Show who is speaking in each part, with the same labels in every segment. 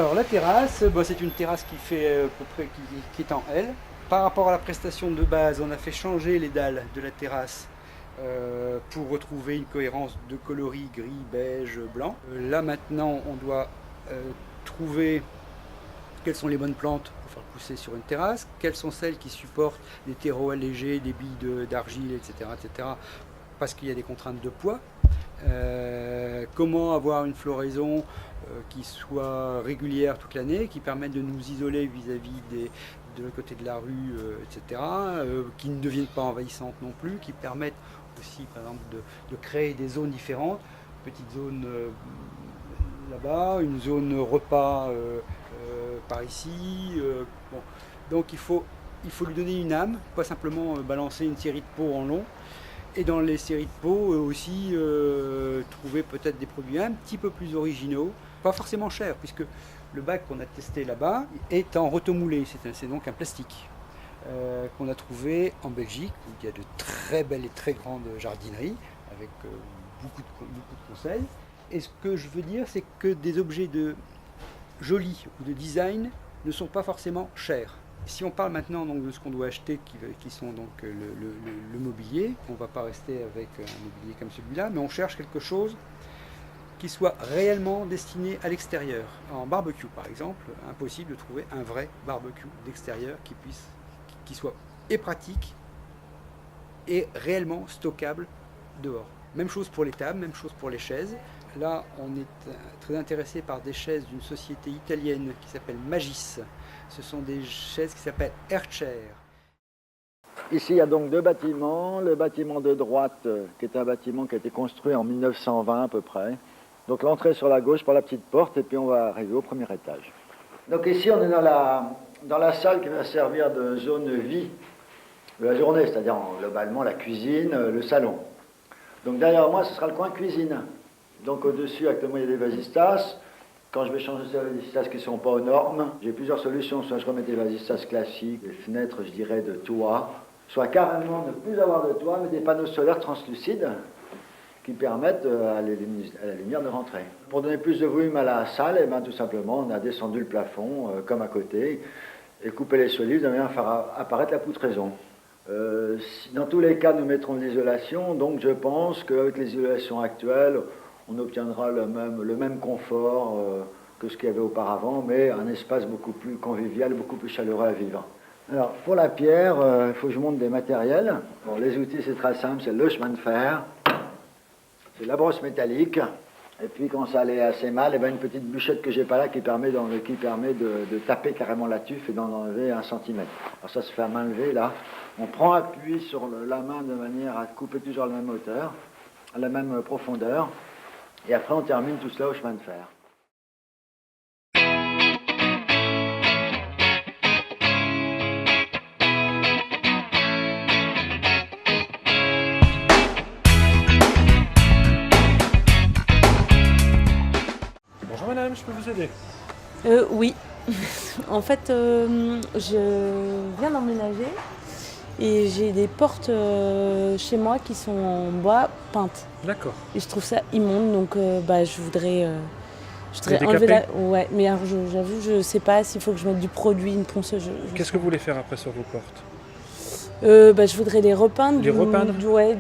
Speaker 1: Alors la terrasse, c'est une terrasse qui fait à peu près qui est en L. Par rapport à la prestation de base, on a fait changer les dalles de la terrasse pour retrouver une cohérence de coloris gris, beige, blanc. Là maintenant, on doit trouver quelles sont les bonnes plantes pour faire pousser sur une terrasse, quelles sont celles qui supportent des terreaux allégés, des billes d'argile, etc., parce qu'il y a des contraintes de poids. Comment avoir une floraison qui soit régulière toute l'année, qui permette de nous isoler vis-à-vis de l'autre côté de la rue, etc., qui ne deviennent pas envahissantes non plus, qui permettent aussi, par exemple, de créer des zones différentes, petite zone là-bas, une zone repas par ici. Bon. Donc il faut lui donner une âme, pas simplement balancer une série de pots en long. Et dans les séries de pots aussi trouver peut-être des produits un petit peu plus originaux, pas forcément chers, puisque le bac qu'on a testé là-bas est en rotomoulé, c'est donc un plastique qu'on a trouvé en Belgique, où il y a de très belles et très grandes jardineries, avec beaucoup de conseils. Et ce que je veux dire, c'est que des objets jolis ou de design ne sont pas forcément chers. Si on parle maintenant donc, de ce qu'on doit acheter, qui sont donc le mobilier, on ne va pas rester avec un mobilier comme celui-là, mais on cherche quelque chose qui soit réellement destiné à l'extérieur. En barbecue, par exemple, impossible de trouver un vrai barbecue d'extérieur qui soit et pratique et réellement stockable dehors. Même chose pour les tables, même chose pour les chaises. Là, on est très intéressé par des chaises d'une société italienne qui s'appelle Magis. Ce sont des chaises qui s'appellent Airchair.
Speaker 2: Ici, il y a donc deux bâtiments. Le bâtiment de droite, qui est un bâtiment qui a été construit en 1920 à peu près. Donc l'entrée sur la gauche par la petite porte, et puis on va arriver au premier étage. Donc ici, on est dans la salle qui va servir de zone vie de la journée, c'est-à-dire globalement la cuisine, le salon. Donc derrière moi, ce sera le coin cuisine. Donc au-dessus, actuellement, il y a des vasistas. Quand je vais changer ces vasistas qui ne sont pas aux normes, j'ai plusieurs solutions. Soit je remets des vasistas classiques, des fenêtres, je dirais, de toit, soit carrément ne plus avoir de toit, mais des panneaux solaires translucides qui permettent à la lumière de rentrer. Pour donner plus de volume à la salle, et tout simplement, on a descendu le plafond, comme à côté, et coupé les solives de manière à faire apparaître la poutraison. Dans tous les cas, nous mettrons de l'isolation, donc je pense qu'avec les isolations actuelles, on obtiendra le même confort que ce qu'il y avait auparavant, mais un espace beaucoup plus convivial, beaucoup plus chaleureux à vivre. Alors, pour la pierre, il faut que je monte des matériels. Bon, les outils, c'est très simple, c'est le chemin de fer, c'est la brosse métallique, et puis quand ça allait assez mal, une petite bûchette que j'ai pas là qui permet de taper carrément la tuffe et d'en enlever 1 centimètre. Alors ça se fait à main levée, là. On prend appui sur la main de manière à couper toujours à la même hauteur, à la même profondeur. Et après, on termine tout cela au chemin de fer.
Speaker 3: Bonjour madame, je peux vous aider?
Speaker 4: Oui. En fait, je viens d'emménager et j'ai des portes chez moi qui sont en bois peintes.
Speaker 3: D'accord.
Speaker 4: Et je trouve ça immonde, donc je voudrais
Speaker 3: Les
Speaker 4: enlever
Speaker 3: décaper?
Speaker 4: Ouais, mais alors, j'avoue, je sais pas s'il faut que je mette du produit, une ponceuse.
Speaker 3: Qu'est-ce que vous voulez faire après sur vos portes?
Speaker 4: Je voudrais les repeindre.
Speaker 3: Les repeindre?
Speaker 4: Ouais.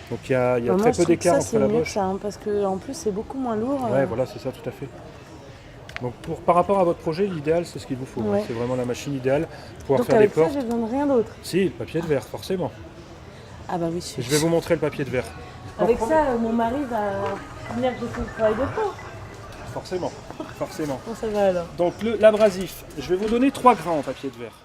Speaker 3: Donc il y a
Speaker 4: Vraiment,
Speaker 3: très
Speaker 4: je
Speaker 3: peu
Speaker 4: trouve que
Speaker 3: d'écart
Speaker 4: ça,
Speaker 3: entre
Speaker 4: c'est
Speaker 3: la
Speaker 4: mieux que
Speaker 3: broche.
Speaker 4: ça, parce qu'en plus, c'est beaucoup moins lourd.
Speaker 3: Ouais, voilà, c'est ça, tout à fait. Donc par rapport à votre projet, l'idéal, c'est ce qu'il vous faut.
Speaker 4: Ouais.
Speaker 3: C'est vraiment la machine idéale pour pouvoir
Speaker 4: Donc
Speaker 3: faire des
Speaker 4: avec ça,
Speaker 3: portes.
Speaker 4: j'ai besoin de rien d'autre.
Speaker 3: Si, le papier de verre, forcément.
Speaker 4: Ah bah oui.
Speaker 3: Je vais vous montrer le papier de verre.
Speaker 4: Avec ça, mon mari va venir que je fais le travail de peau.
Speaker 3: Forcément, forcément.
Speaker 4: Bon, ça va alors.
Speaker 3: Donc l'abrasif, je vais vous donner 3 grains en papier de verre.